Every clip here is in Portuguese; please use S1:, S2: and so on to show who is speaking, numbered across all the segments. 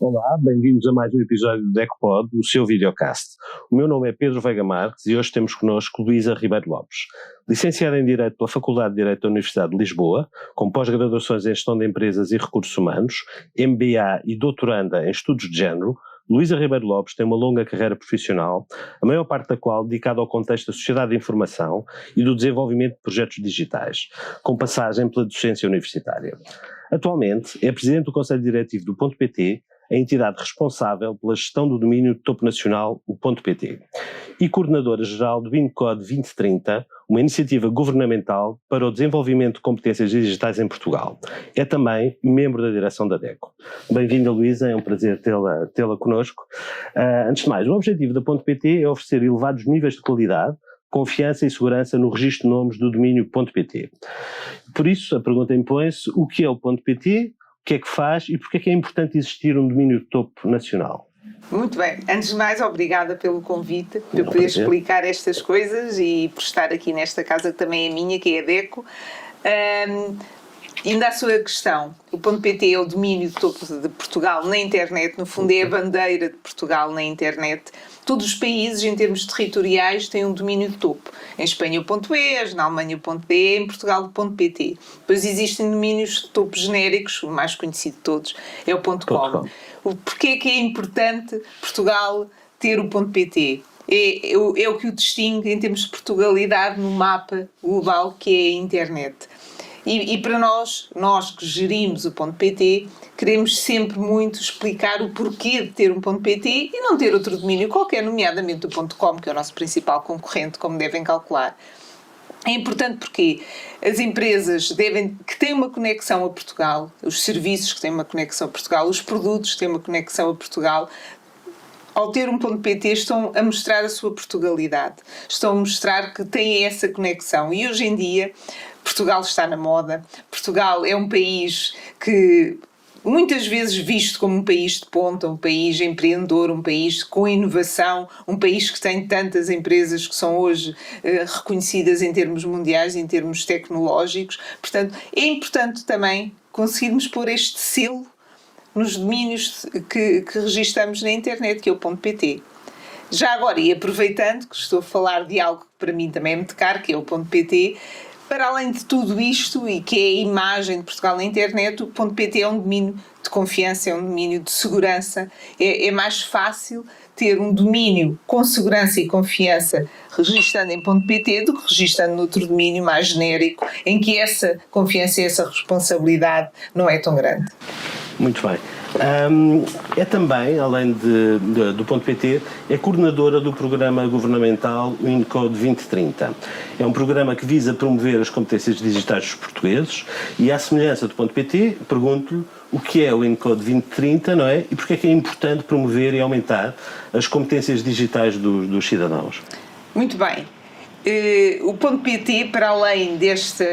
S1: Olá, bem-vindos a mais um episódio do DECOPOD, o seu videocast. O meu nome é Pedro Veiga Marques e hoje temos connosco Luísa Ribeiro Lopes. Licenciada em Direito pela Faculdade de Direito da Universidade de Lisboa, com pós-graduações em Gestão de Empresas e Recursos Humanos, MBA e doutoranda em Estudos de Género, Luísa Ribeiro Lopes tem uma longa carreira profissional, a maior parte da qual dedicada ao contexto da sociedade de informação e do desenvolvimento de projetos digitais, com passagem pela docência universitária. Atualmente é Presidente do Conselho Diretivo do .pt, a entidade responsável pela gestão do domínio de topo nacional, o .pt, e coordenadora-geral do WINCODE 2030, uma iniciativa governamental para o desenvolvimento de competências digitais em Portugal. É também membro da direção da DECO. Bem-vinda, Luísa, é um prazer tê-la connosco. Antes de mais, o objetivo da .pt é oferecer elevados níveis de qualidade, confiança e segurança no registro de nomes do domínio .pt. Por isso, a pergunta impõe-se: o que é o .pt? O que é que faz e porque é que é importante existir um domínio de topo nacional?
S2: Muito bem. Antes de mais, obrigada pelo convite, por poder explicar estas coisas e por estar aqui nesta casa que também é minha, que é a DECO. Ainda a sua questão, o .pt é o domínio de topo de Portugal na internet, no fundo é a bandeira de Portugal na internet. Todos os países, em termos territoriais, têm um domínio de topo. Em Espanha o .es, na Alemanha o .de, em Portugal o .pt. Depois existem domínios de topo genéricos, o mais conhecido de todos é o .com. Porquê é que é importante Portugal ter o .pt? É o que o distingue em termos de Portugalidade no mapa global que é a internet. E para nós que gerimos o .pt, queremos sempre muito explicar o porquê de ter um .pt e não ter outro domínio qualquer, nomeadamente o .com, que é o nosso principal concorrente, como devem calcular. É importante porque as empresas que têm uma conexão a Portugal, os serviços que têm uma conexão a Portugal, os produtos que têm uma conexão a Portugal, ao ter um .pt estão a mostrar a sua Portugalidade, estão a mostrar que têm essa conexão. E hoje em dia Portugal está na moda. Portugal é um país que muitas vezes visto como um país de ponta, um país empreendedor, um país com inovação, um país que tem tantas empresas que são hoje reconhecidas em termos mundiais, em termos tecnológicos. Portanto, é importante também conseguirmos pôr este selo nos domínios que registamos na internet, que é o .pt. Já agora, e aproveitando que estou a falar de algo que para mim também é muito caro, que é o .pt, para além de tudo isto, e que é a imagem de Portugal na internet, o .pt é um domínio de confiança, é um domínio de segurança. É mais fácil ter um domínio com segurança e confiança registando em .pt do que registando noutro domínio mais genérico, em que essa confiança e essa responsabilidade não é tão grande.
S1: Muito bem. É também, além do .pt, é coordenadora do programa governamental WINCODE 2030. É um programa que visa promover as competências digitais dos portugueses e, à semelhança do .pt, pergunto-lhe o que é o WINCODE 2030, não é? E porque é que é importante promover e aumentar as competências digitais dos cidadãos?
S2: Muito bem. O .pt, para além desta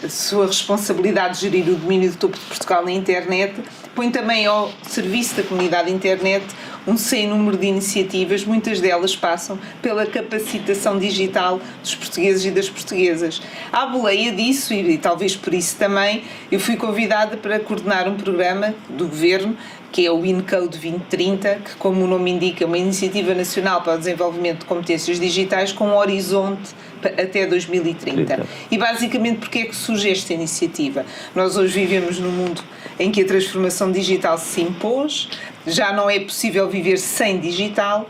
S2: sua responsabilidade de gerir o domínio de topo de Portugal na internet, põe também ao serviço da comunidade internet um sem número de iniciativas, muitas delas passam pela capacitação digital dos portugueses e das portuguesas. À boleia disso, e talvez por isso também, eu fui convidada para coordenar um programa do Governo, que é o WINCODE 2030, que, como o nome indica, é uma iniciativa nacional para o desenvolvimento de competências digitais com um horizonte até 2030. E basicamente porque é que surge esta iniciativa? Nós hoje vivemos num mundo em que a transformação digital se impôs, já não é possível viver sem digital,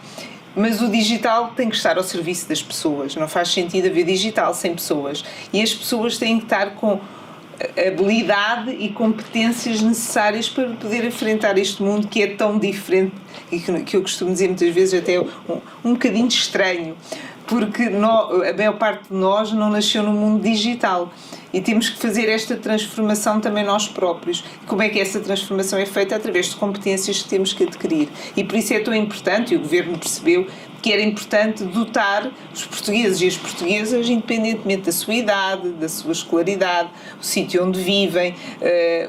S2: mas o digital tem que estar ao serviço das pessoas. Não faz sentido haver digital sem pessoas. E as pessoas têm que estar com habilidade e competências necessárias para poder enfrentar este mundo que é tão diferente e que eu costumo dizer muitas vezes até um bocadinho estranho, porque a maior parte de nós não nasceu no mundo digital e temos que fazer esta transformação também nós próprios. Como é que essa transformação é feita? Através de competências que temos que adquirir. E por isso é tão importante, e o Governo percebeu, que era importante dotar os portugueses e as portuguesas, independentemente da sua idade, da sua escolaridade, o sítio onde vivem,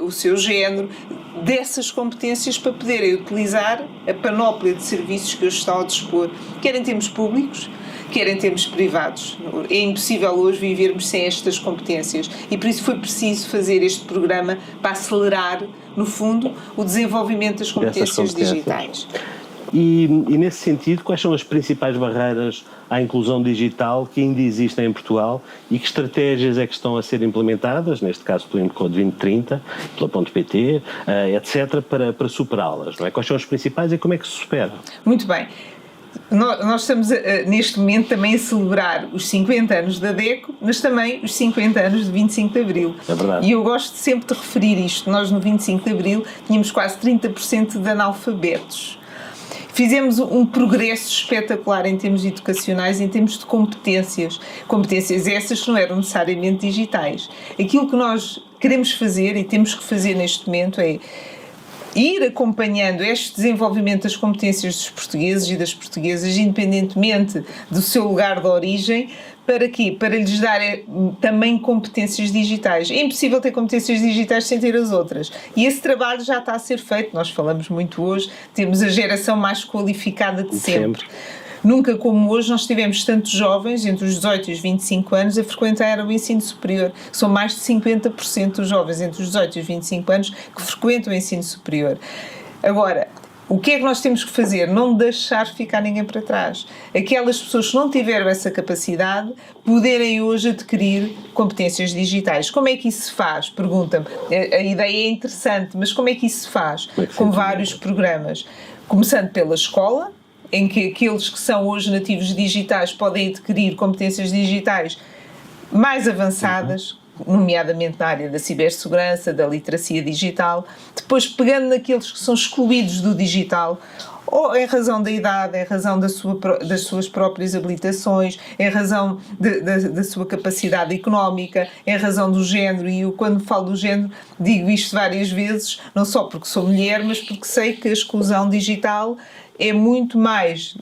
S2: o seu género, dessas competências para poderem utilizar a panóplia de serviços que hoje estão ao dispor, quer em termos públicos, quer em termos privados. É impossível hoje vivermos sem estas competências e por isso foi preciso fazer este programa para acelerar, no fundo, o desenvolvimento das competências digitais.
S1: E nesse sentido, quais são as principais barreiras à inclusão digital que ainda existem em Portugal e que estratégias é que estão a ser implementadas, neste caso pelo Code 2030, pela .pt, etc., para superá-las, não é? Quais são as principais e como é que se supera?
S2: Muito bem. Nós estamos neste momento também a celebrar os 50 anos da DECO, mas também os 50 anos de 25 de Abril.
S1: É verdade.
S2: E eu gosto sempre de referir isto. Nós no 25 de Abril tínhamos quase 30% de analfabetos. Fizemos um progresso espetacular em termos educacionais, em termos de competências. Competências essas que não eram necessariamente digitais. Aquilo que nós queremos fazer e temos que fazer neste momento é ir acompanhando este desenvolvimento das competências dos portugueses e das portuguesas, independentemente do seu lugar de origem, para quê? Para lhes dar também competências digitais. É impossível ter competências digitais sem ter as outras. E esse trabalho já está a ser feito. Nós falamos muito hoje, temos a geração mais qualificada de sempre. Nunca como hoje nós tivemos tantos jovens, entre os 18 e os 25 anos, a frequentar o ensino superior. São mais de 50% dos jovens entre os 18 e os 25 anos que frequentam o ensino superior. Agora, o que é que nós temos que fazer? Não deixar ficar ninguém para trás. Aquelas pessoas que não tiveram essa capacidade poderem hoje adquirir competências digitais. Como é que isso se faz? Pergunta-me. A ideia é interessante, mas como é que isso se faz? Com vários programas. Começando pela escola, em que aqueles que são hoje nativos digitais podem adquirir competências digitais mais avançadas, nomeadamente na área da cibersegurança, da literacia digital, depois pegando naqueles que são excluídos do digital, ou em razão da idade, em razão das suas próprias habilitações, em razão da sua capacidade económica, em razão do género, e eu quando falo do género digo isto várias vezes, não só porque sou mulher, mas porque sei que a exclusão digital é muito mais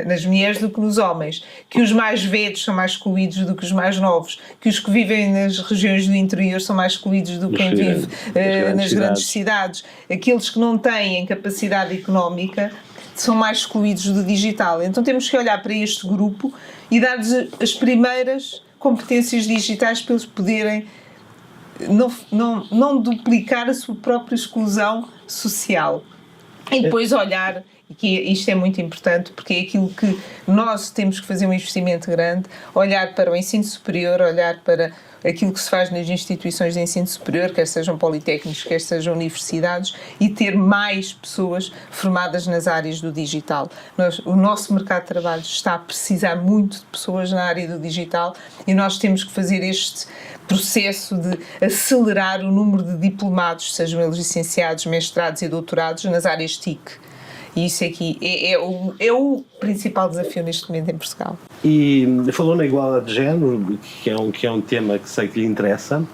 S2: nas mulheres do que nos homens, que os mais velhos são mais excluídos do que os mais novos, que os que vivem nas regiões do interior são mais excluídos do que quem vive nas grandes cidades. Aqueles que não têm capacidade económica são mais excluídos do digital. Então temos que olhar para este grupo e dar-lhes as primeiras competências digitais para eles poderem não duplicar a sua própria exclusão social. E depois olhar, e que isto é muito importante, porque é aquilo que nós temos que fazer um investimento grande, olhar para o ensino superior, olhar para aquilo que se faz nas instituições de ensino superior, quer sejam politécnicos, quer sejam universidades, e ter mais pessoas formadas nas áreas do digital. O nosso mercado de trabalho está a precisar muito de pessoas na área do digital e nós temos que fazer este processo de acelerar o número de diplomados, sejam eles licenciados, mestrados e doutorados, nas áreas TIC. E isso aqui é o principal desafio neste momento em Portugal.
S1: E falou na igualdade de género, que é um tema que sei que lhe interessa.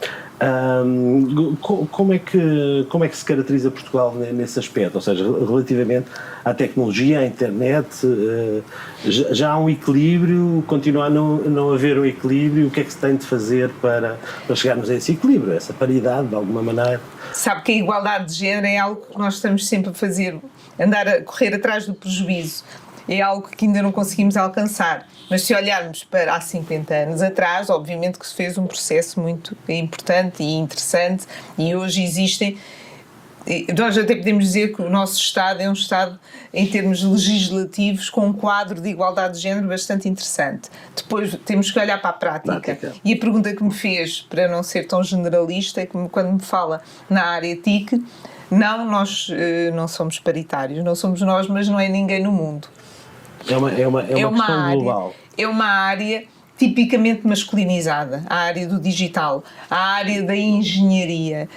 S1: Como é que se caracteriza Portugal nesse aspecto? Ou seja, relativamente à tecnologia, à internet, já há um equilíbrio? Continua a não haver um equilíbrio? O que é que se tem de fazer para chegarmos a esse equilíbrio, essa paridade, de alguma maneira?
S2: Sabe que a igualdade de género é algo que nós estamos sempre a fazer, andar a correr atrás do prejuízo. É algo que ainda não conseguimos alcançar. Mas se olharmos para há 50 anos atrás, obviamente que se fez um processo muito importante e interessante e hoje existem. Nós até podemos dizer que o nosso Estado é um Estado, em termos legislativos, com um quadro de igualdade de género bastante interessante. Depois temos que olhar para a prática. E a pergunta que me fez, para não ser tão generalista, é que quando me fala na área TIC, nós não somos paritários, não somos nós, mas não é ninguém no mundo.
S1: É uma questão
S2: área,
S1: global.
S2: É uma área tipicamente masculinizada, a área do digital, a área da engenharia,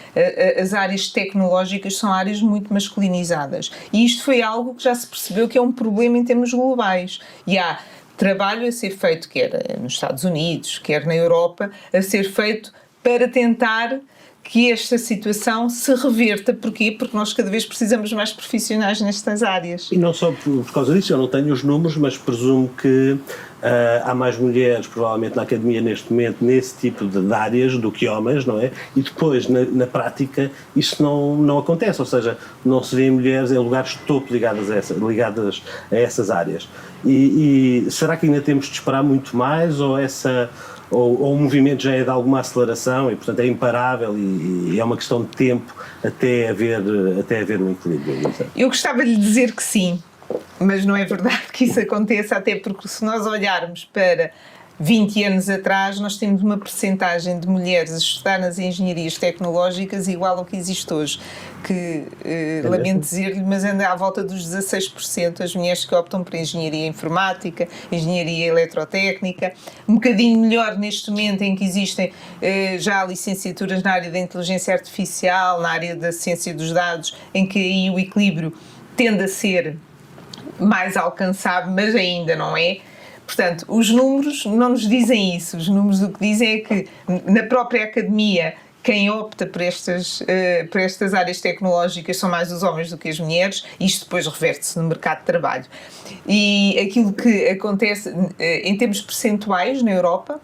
S2: as áreas tecnológicas são áreas muito masculinizadas. E isto foi algo que já se percebeu que é um problema em termos globais. E há trabalho a ser feito, quer nos Estados Unidos, quer na Europa, a ser feito para tentar que esta situação se reverta. Porquê? Porque nós cada vez precisamos mais profissionais nestas áreas.
S1: E não só por causa disso, eu não tenho os números, mas presumo que há mais mulheres, provavelmente, na academia neste momento, nesse tipo de áreas, do que homens, não é? E depois, na prática, isso não acontece, ou seja, não se vê mulheres em lugares de topo ligadas a essas áreas. E será que ainda temos de esperar muito mais, ou o movimento já é de alguma aceleração e, portanto, é imparável e é uma questão de tempo até haver um equilíbrio?
S2: Eu gostava de lhe dizer que sim, mas não é verdade que isso aconteça, até porque se nós olharmos para 20 anos atrás, nós temos uma percentagem de mulheres a estudar nas engenharias tecnológicas igual ao que existe hoje, que, lamento dizer-lhe, mas anda à volta dos 16%, as mulheres que optam por engenharia informática, engenharia eletrotécnica, um bocadinho melhor neste momento em que existem já licenciaturas na área da inteligência artificial, na área da ciência dos dados, em que aí o equilíbrio tende a ser mais alcançável, mas ainda não é. Portanto, os números não nos dizem isso. Os números o que dizem é que na própria academia quem opta por estas áreas tecnológicas são mais os homens do que as mulheres. Isto depois reverte-se no mercado de trabalho. E aquilo que acontece em termos percentuais na Europa,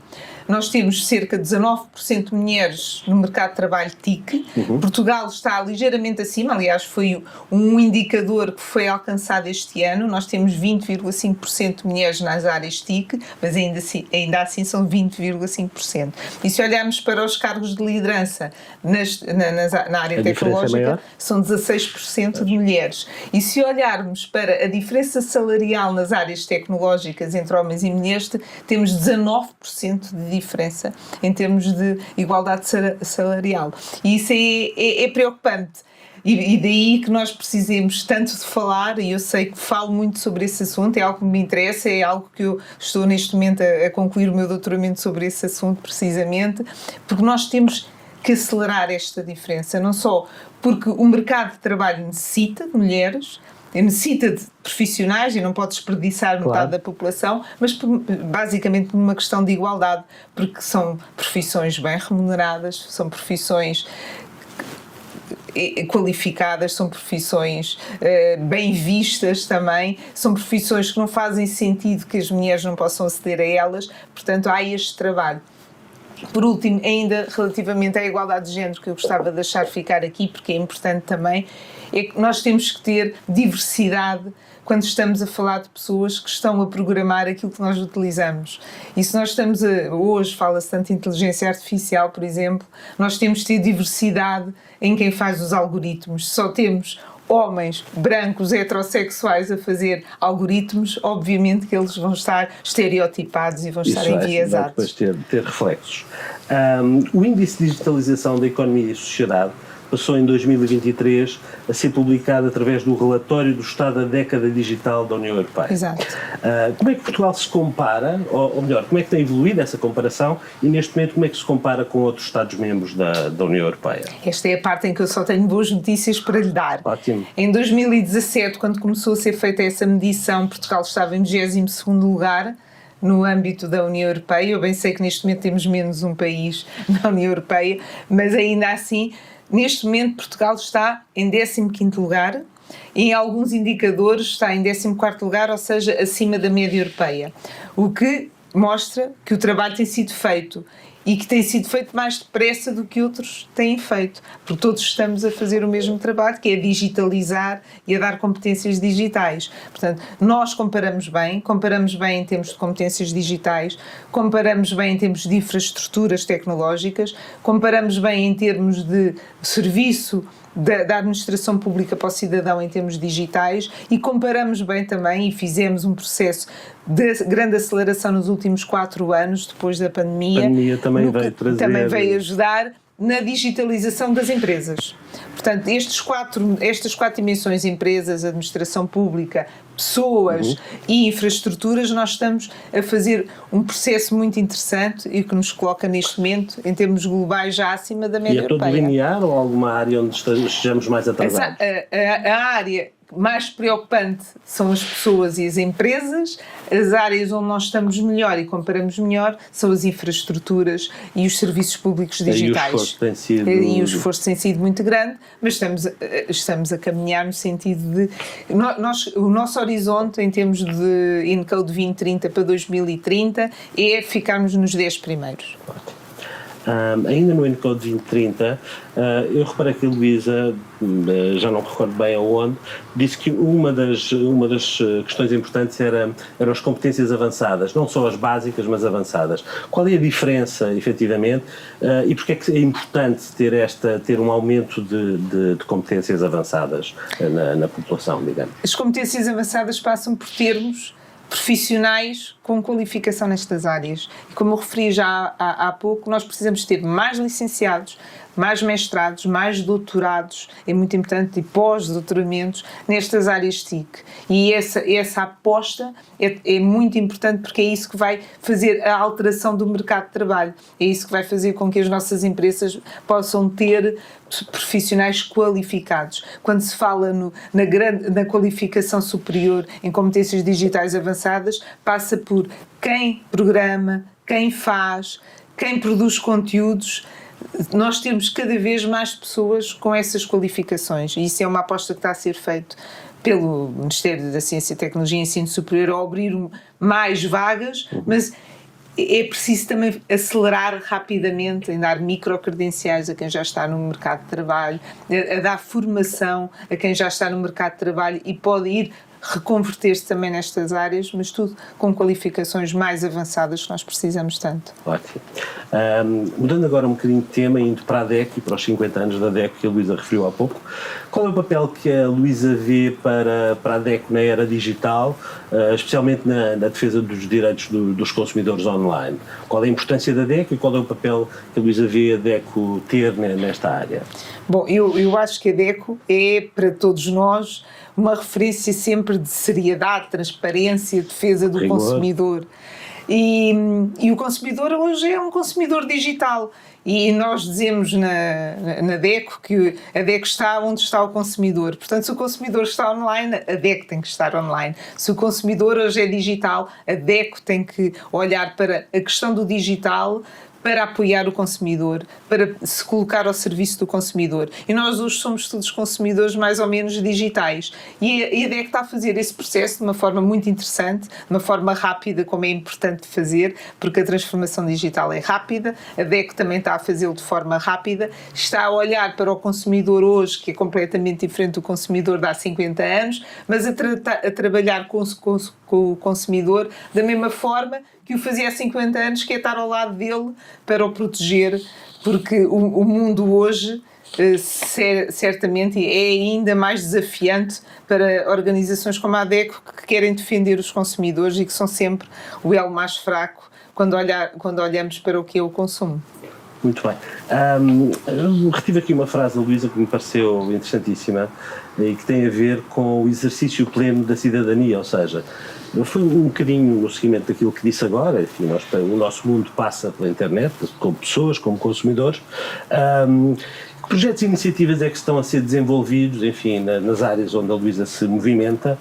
S2: nós temos cerca de 19% de mulheres no mercado de trabalho TIC. Portugal está ligeiramente acima, aliás, foi um indicador que foi alcançado este ano. Nós temos 20,5% de mulheres nas áreas TIC, mas ainda assim são 20,5%. E se olharmos para os cargos de liderança na área tecnológica, são 16% de mulheres. E se olharmos para a diferença salarial nas áreas tecnológicas entre homens e mulheres, temos 19% de diferença em termos de igualdade salarial. E isso é preocupante. E daí que nós precisemos tanto de falar, e eu sei que falo muito sobre esse assunto, é algo que me interessa, é algo que eu estou neste momento a concluir o meu doutoramento sobre esse assunto precisamente, porque nós temos que acelerar esta diferença, não só porque o mercado de trabalho necessita de mulheres, necessita de profissionais e não pode desperdiçar metade da população, mas basicamente por uma questão de igualdade, porque são profissões bem remuneradas, são profissões qualificadas, são profissões bem vistas também, são profissões que não fazem sentido que as mulheres não possam aceder a elas, portanto há este trabalho. Por último, ainda relativamente à igualdade de género, que eu gostava de deixar ficar aqui, porque é importante também, é que nós temos que ter diversidade quando estamos a falar de pessoas que estão a programar aquilo que nós utilizamos. E se nós estamos hoje fala-se tanto de inteligência artificial, por exemplo, nós temos que ter diversidade em quem faz os algoritmos. Só temos homens brancos heterossexuais a fazer algoritmos, obviamente que eles vão estar estereotipados e vão estar enviesados.
S1: Vai depois ter reflexos. O índice de digitalização da economia e sociedade passou em 2023 a ser publicado através do relatório do Estado da Década Digital da União Europeia.
S2: Exato.
S1: Como é que Portugal se compara, ou melhor, como é que tem evoluído essa comparação e neste momento como é que se compara com outros Estados-membros da União Europeia?
S2: Esta é a parte em que eu só tenho boas notícias para lhe dar.
S1: Ótimo.
S2: Em 2017, quando começou a ser feita essa medição, Portugal estava em 22º lugar no âmbito da União Europeia. Eu bem sei que neste momento temos menos um país na União Europeia, mas ainda assim, neste momento Portugal está em 15º lugar, em alguns indicadores está em 14º lugar, ou seja, acima da média europeia, o que mostra que o trabalho tem sido feito e que tem sido feito mais depressa do que outros têm feito, porque todos estamos a fazer o mesmo trabalho, que é digitalizar e a dar competências digitais. Portanto, nós comparamos bem em termos de competências digitais, comparamos bem em termos de infraestruturas tecnológicas, comparamos bem em termos de serviço da administração pública para o cidadão em termos digitais e comparamos bem também, e fizemos um processo de grande aceleração nos últimos 4 anos, depois da pandemia. A pandemia
S1: também veio trazer...
S2: Também veio ajudar na digitalização das empresas. Portanto, estas 4 dimensões, empresas, administração pública, pessoas e infraestruturas, nós estamos a fazer um processo muito interessante e que nos coloca neste momento, em termos globais, já acima da média europeia.
S1: E é todo linear ou alguma área onde estejamos mais atrasados?
S2: A área mais preocupante são as pessoas e as empresas. As áreas onde nós estamos melhor e comparamos melhor são as infraestruturas e os serviços públicos digitais.
S1: E o esforço
S2: tem sido muito grande, mas estamos a caminhar no sentido de... o nosso horizonte em termos de Encode 2030 para 2030 é ficarmos nos 10 primeiros.
S1: Ainda no Encode 2030, eu reparei que a Luísa, já não me recordo bem aonde, disse que uma das questões importantes eram as competências avançadas, não só as básicas, mas avançadas. Qual é a diferença, efetivamente, e porque é que é importante ter um aumento de competências avançadas na população, digamos?
S2: As competências avançadas passam por termos profissionais com qualificação nestas áreas. E como eu referi já há pouco, nós precisamos ter mais licenciados, mais mestrados, mais doutorados, é muito importante, e pós-doutoramentos nestas áreas TIC. E essa aposta é muito importante, porque é isso que vai fazer a alteração do mercado de trabalho. É isso que vai fazer com que as nossas empresas possam ter profissionais qualificados. Quando se fala na qualificação superior em competências digitais avançadas, passa por quem programa, quem faz, quem produz conteúdos. Nós temos cada vez mais pessoas com essas qualificações, e isso é uma aposta que está a ser feita pelo Ministério da Ciência, Tecnologia e Ensino Superior, a abrir mais vagas, mas é preciso também acelerar rapidamente em dar microcredenciais a quem já está no mercado de trabalho, a dar formação a quem já está no mercado de trabalho e pode ir reconverter-se também nestas áreas, mas tudo com qualificações mais avançadas que nós precisamos tanto.
S1: Ótimo. Mudando agora um bocadinho de tema, indo para a DEC e para os 50 anos da DEC que a Luísa referiu há pouco, qual é o papel que a Luísa vê para a DEC na era digital, especialmente na defesa dos direitos dos consumidores online? Qual é a importância da DEC e qual é o papel que a Luísa vê a DECO ter nesta área?
S2: Bom, eu acho que a DECO é, para todos nós, uma referência sempre de seriedade, transparência, defesa do consumidor. E o consumidor hoje é um consumidor digital. E nós dizemos na DECO que a DECO está onde está o consumidor. Portanto, se o consumidor está online, a DECO tem que estar online. Se o consumidor hoje é digital, a DECO tem que olhar para a questão do digital, para apoiar o consumidor, para se colocar ao serviço do consumidor. E nós hoje somos todos consumidores mais ou menos digitais. E a DEC está a fazer esse processo de uma forma muito interessante, de uma forma rápida, como é importante fazer, porque a transformação digital é rápida, a DEC também está a fazê-lo de forma rápida, está a olhar para o consumidor hoje, que é completamente diferente do consumidor de há 50 anos, mas a trabalhar com o consumidor da mesma forma que o fazia há 50 anos, que é estar ao lado dele para o proteger, porque o mundo hoje certamente é ainda mais desafiante para organizações como a DECO, que querem defender os consumidores e que são sempre o elo mais fraco quando olhamos para o que é o consumo.
S1: Muito bem. Eu retive aqui uma frase da Luísa que me pareceu interessantíssima e que tem a ver com o exercício pleno da cidadania, ou seja, foi um bocadinho no seguimento daquilo que disse agora, enfim, o nosso mundo passa pela internet, como pessoas, como consumidores. Que projetos e iniciativas é que estão a ser desenvolvidos, enfim, nas áreas onde a Luísa se movimenta,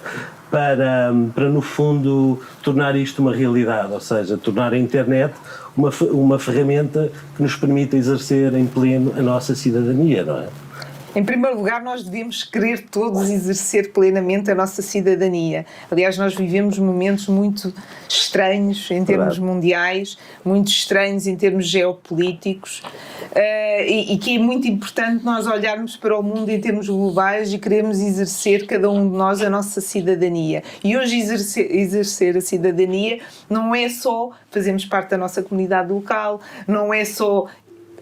S1: para no fundo tornar isto uma realidade, ou seja, tornar a internet uma ferramenta que nos permita exercer em pleno a nossa cidadania, não é?
S2: Em primeiro lugar, nós devemos querer todos exercer plenamente a nossa cidadania. Aliás, nós vivemos momentos muito estranhos em termos mundiais, muito estranhos em termos geopolíticos, e que é muito importante nós olharmos para o mundo em termos globais e queremos exercer, cada um de nós, a nossa cidadania. E hoje exercer a cidadania não é só fazermos parte da nossa comunidade local, não é só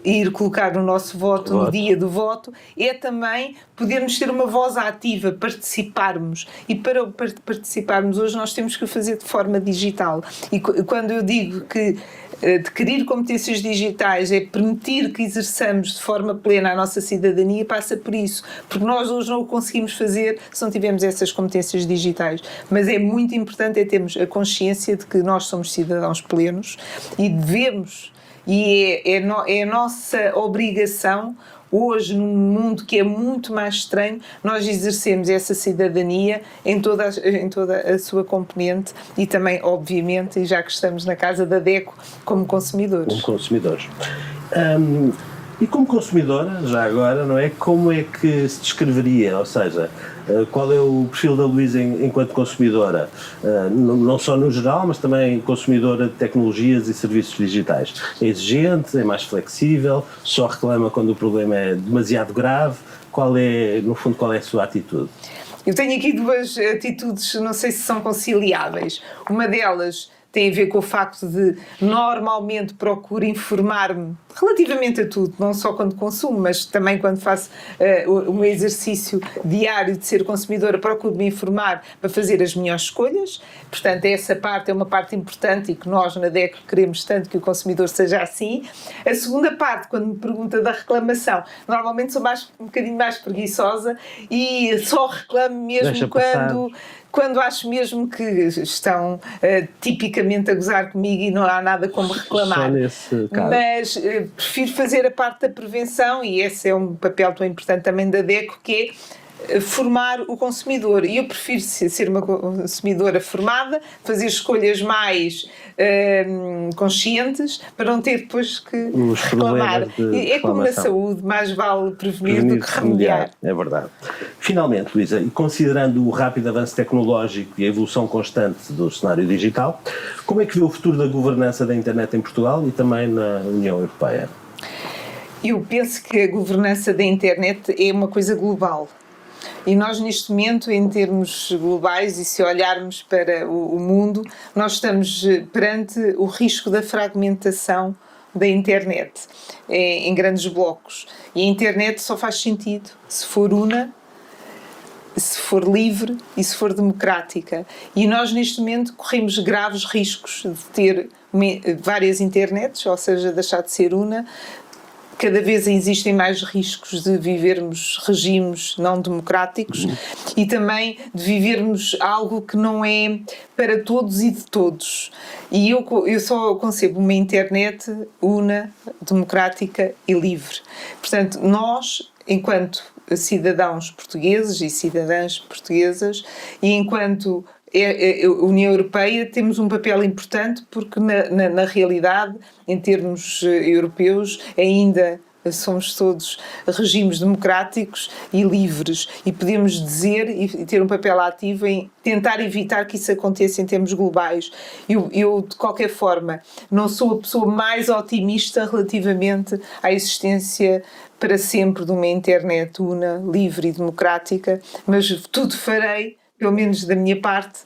S2: ir colocar o nosso voto no dia do voto, é também podermos ter uma voz ativa, participarmos. E para participarmos hoje nós temos que o fazer de forma digital. E quando eu digo que adquirir competências digitais é permitir que exerçamos de forma plena a nossa cidadania, passa por isso. Porque nós hoje não o conseguimos fazer se não tivermos essas competências digitais. Mas é muito importante termos a consciência de que nós somos cidadãos plenos e devemos, e é a nossa obrigação hoje, num mundo que é muito mais estranho, nós exercemos essa cidadania em toda a sua componente e também, obviamente, e já que estamos na casa da DECO, como consumidores.
S1: Como consumidores. E como consumidora, já agora, não é? Como é que se descreveria? Ou seja, qual é o perfil da Luísa enquanto consumidora? Não só no geral, mas também consumidora de tecnologias e serviços digitais. É exigente, é mais flexível, só reclama quando o problema é demasiado grave? No fundo, qual é a sua atitude?
S2: Eu tenho aqui duas atitudes, não sei se são conciliáveis. Uma delas tem a ver com o facto de normalmente procuro informar-me relativamente a tudo, não só quando consumo, mas também quando faço o meu exercício diário de ser consumidora, procuro me informar para fazer as melhores escolhas. Portanto, essa parte é uma parte importante e que nós na DECO queremos tanto que o consumidor seja assim. A segunda parte, quando me pergunta da reclamação, normalmente sou um bocadinho mais preguiçosa e só reclamo mesmo quando acho mesmo que estão tipicamente a gozar comigo e não há nada como reclamar.
S1: Só nesse caso.
S2: Mas prefiro fazer a parte da prevenção e esse é um papel tão importante também da DECO, que é formar o consumidor. E eu prefiro ser uma consumidora formada, fazer escolhas mais conscientes para não ter depois que reclamar. É como na saúde, mais vale prevenir do que remediar.
S1: É verdade. Finalmente, Luísa, e considerando o rápido avanço tecnológico e a evolução constante do cenário digital, como é que vê o futuro da governança da internet em Portugal e também na União Europeia?
S2: Eu penso que a governança da internet é uma coisa global. E nós, neste momento, em termos globais, e se olharmos para o mundo, nós estamos perante o risco da fragmentação da internet em grandes blocos. E a internet só faz sentido se for una, se for livre e se for democrática. E nós, neste momento, corremos graves riscos de ter várias internets, ou seja, deixar de ser una. Cada vez existem mais riscos de vivermos regimes não democráticos e também de vivermos algo que não é para todos e de todos. E eu só concebo uma internet una, democrática e livre. Portanto, nós, enquanto cidadãos portugueses e cidadãs portuguesas e enquanto a União Europeia temos um papel importante porque na realidade, em termos europeus, ainda somos todos regimes democráticos e livres e podemos dizer e ter um papel ativo em tentar evitar que isso aconteça em termos globais. Eu de qualquer forma, não sou a pessoa mais otimista relativamente à existência para sempre de uma internet una, livre e democrática, mas tudo farei, pelo menos da minha parte,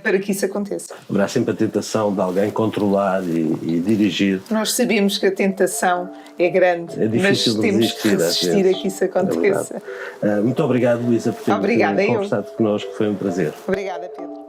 S2: para que isso aconteça.
S1: Haverá sempre a tentação de alguém controlar e dirigir.
S2: Nós sabemos que a tentação é grande, mas temos que resistir a que isso aconteça.
S1: Muito obrigado, Luísa, por ter conversado connosco, foi um prazer.
S2: Obrigada, Pedro.